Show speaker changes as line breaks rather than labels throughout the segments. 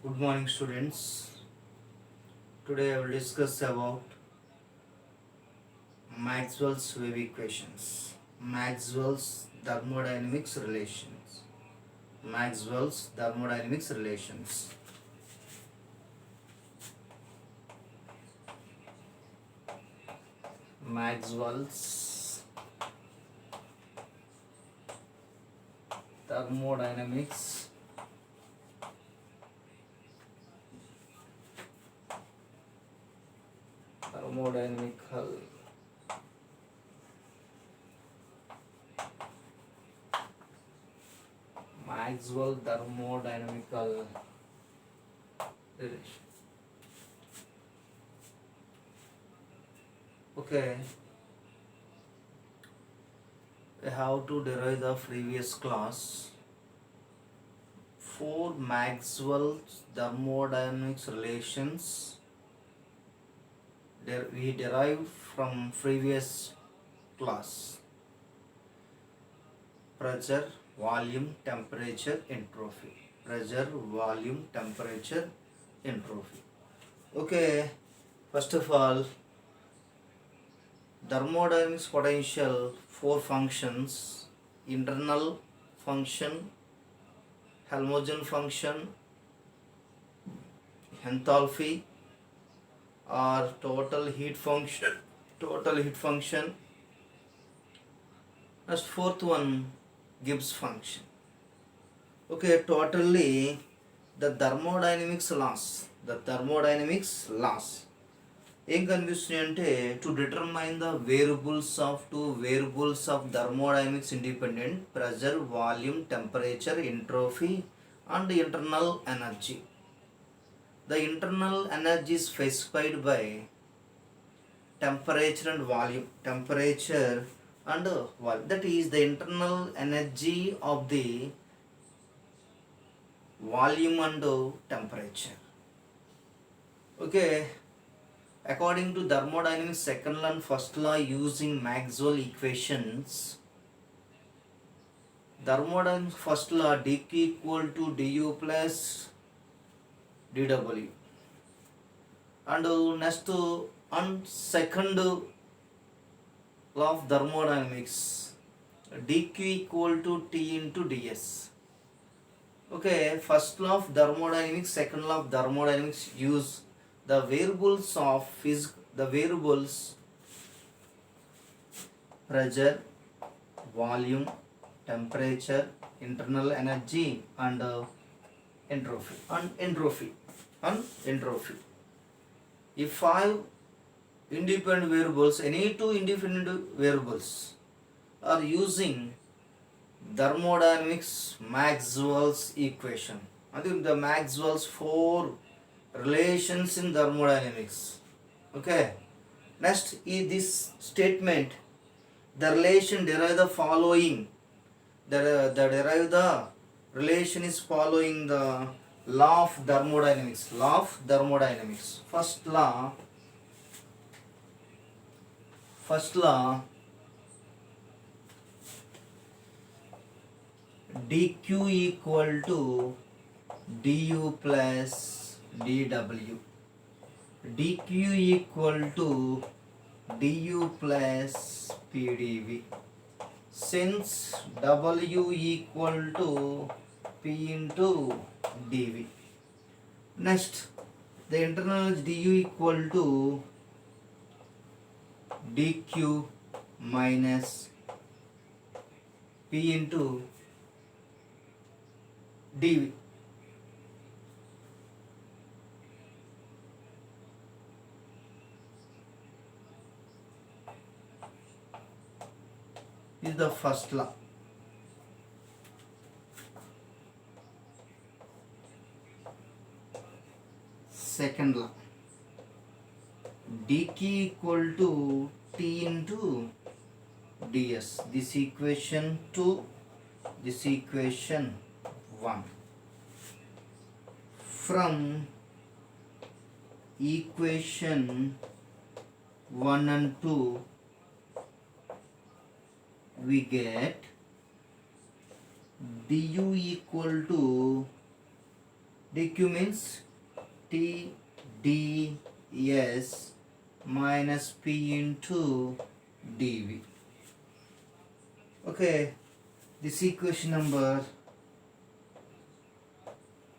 Good morning, students. Today I will discuss about Maxwell's wave equations. Maxwell's thermodynamics relations. Maxwell's thermodynamics relations. Maxwell's thermodynamics thermodynamical Maxwell thermodynamical relation. Okay, we have to derive the previous class. For Maxwell's thermodynamics relations we derived from previous class: pressure, volume, temperature, entropy. Pressure, volume, temperature, entropy. Okay, first of all, thermodynamics potential four functions: internal function, Helmholtz function, enthalpy or total heat function. Next, fourth one, Gibbs function. Okay, totally the thermodynamics laws ఏం కనిపిస్తున్నాయి అంటే to determine the variables of thermodynamics independent pressure, volume, temperature, entropy and internal energy. The internal energy is specified by temperature and volume. Temperature and volume. That is the internal energy of the volume and temperature. Okay. According to thermodynamics second law and first law using Maxwell equations, thermodynamics first law dq equal to du plus dw, and next on second law of thermodynamics dq equal to t into ds. Okay, first law of thermodynamics, second law of thermodynamics use the variables pressure, volume, temperature, internal energy and entropy. If five independent variables, any two independent variables are using thermodynamics Maxwell's equation. I think the Maxwell's four relations in thermodynamics. Okay, next is this statement: the relation derive the following. The relation is following the law of thermodynamics. First law dq equal to du plus dw. dq equal to du plus pdv. Since w equal to p into dv. Next, the internal du equal to dq minus p into dv. Is the first law. Second law, dk equal to t into ds. This equation 2, this equation 1. From equation 1 and 2 we get du equal to dq means tds minus p into dv. Okay, this equation number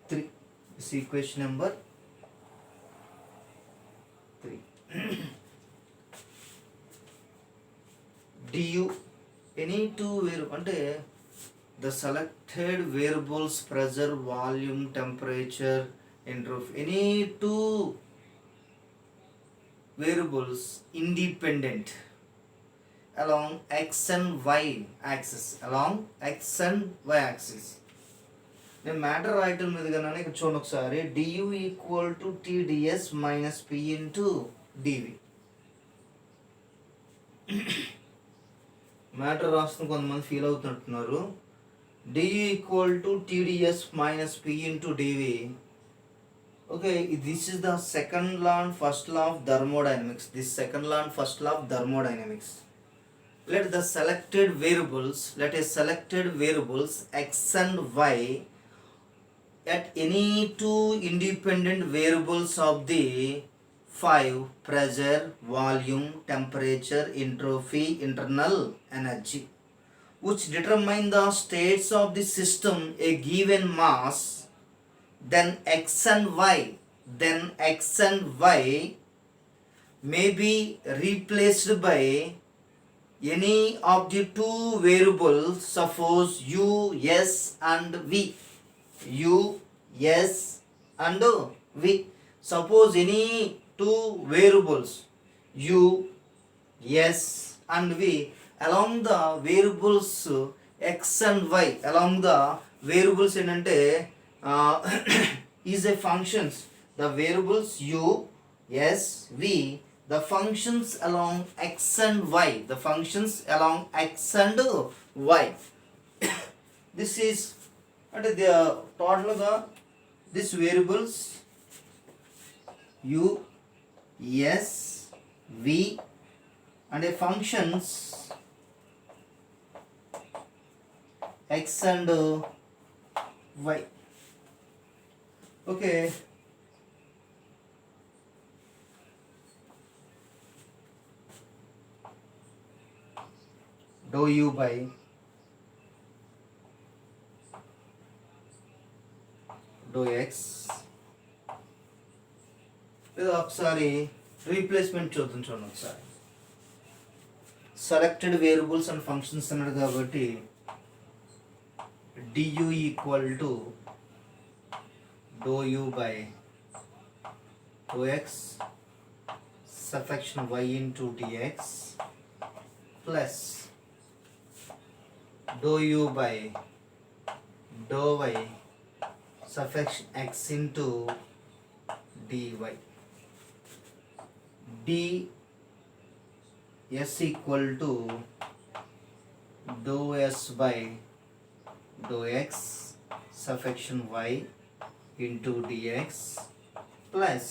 3. This equation number 3. du any two అంటే the selected variables pressure, volume, temperature, entropy, any two variables independent along x and y axis, నేను matter రాయటం మీద కన్నా ఇక్కడ చూడండి ఒకసారి du equal to tds minus p into dv. Matter రాస్తున్న కొంతమంది ఫీల్ అవుతున్నట్టున్నారు. du equal to tds minus p into dv. Okay, this is the second law and first law of thermodynamics. Let a selected variables x and y at any two independent variables of the 5 pressure, volume, temperature, entropy, internal energy, which determine the states of the system a given mass, then x and y may be replaced by any of the two variables, suppose u, s and v. Suppose any two variables u, s and v along the variables x and y, along the variables ఏంటంటే is a functions, the variables u, s, v, the functions along x and y, this is అంటే టోటల్గా this variables u, s, v and a functions x and y. Okay, dou u by dou x. లేదా ఒకసారి replacement చూద్దాం. చూడండి ఒకసారి selected variables and functions అన్నాడు కాబట్టి du equal to dou u by dou x suffixation y into dx plus dou u by dou y suffixation x into dy. ds equal to dou s by dou x suffixation y into dx plus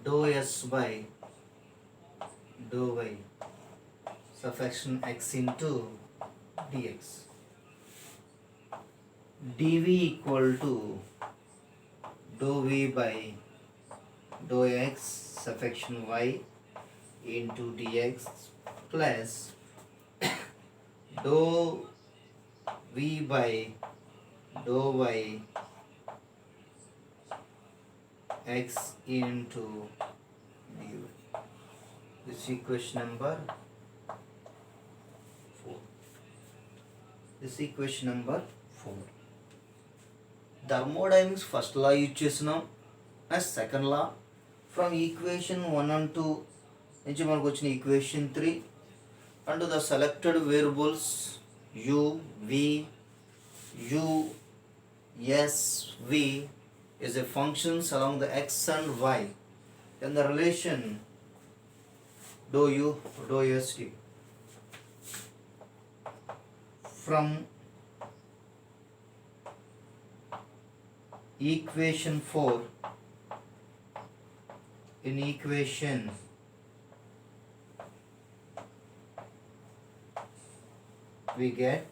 dou s by dou y suffixation x into dx. dv equal to dou v by dou x suffixation y into dx plus dou v by dou y x into dy. This is equation number 4. Thermodynamics first law use చేసినాం. Next second law from equation 1 and 2 నుంచి మనకు వచ్చిన equation 3 and the selected variables u, s, v is a functions along the x and y, and the relation dou u dou s t. From equation 4, in equation we get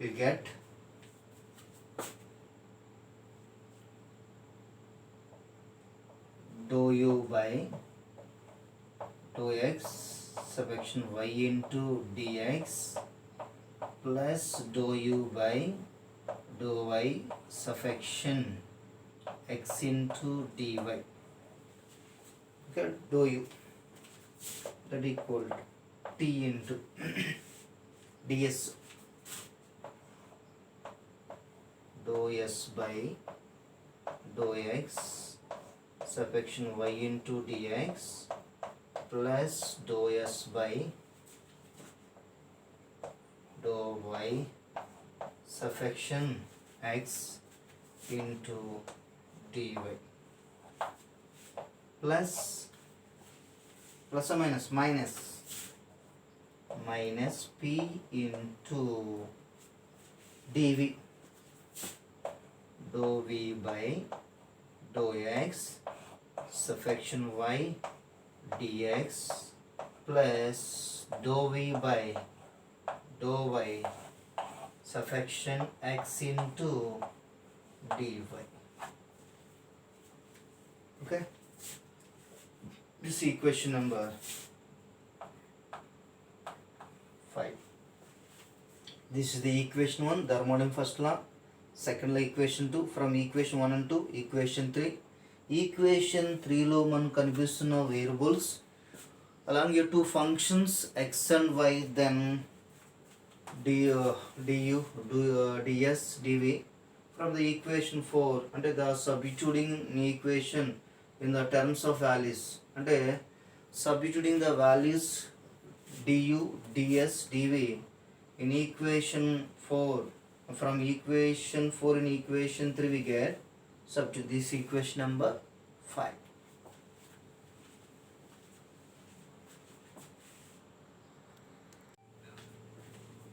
you get dou u by dou x subsection y into dx plus dou u by dou y subsection x into dy. Okay, dou u that equal to t into ds dou s by dou x subsection y into dx plus dou s by dou y subsection x into dy plus or minus p into dv dou v by dou x subsection y dx plus dou v by dou y subsection x into dy. Okay, this is equation number 5. This is the equation 1, thermodynamic first law. Second law equation 2. From equation 1 and 2, equation 3. Equation 3 లో మనకు కనిపిస్తున్న variables along your two functions x and y, then du, ds, dv. From the equation 4 అంటే the substituting equation in the terms of values, అంటే substituting the values du, ds, dv in equation 4. From equation 4 in equation 3 we get substitute this equation number 5.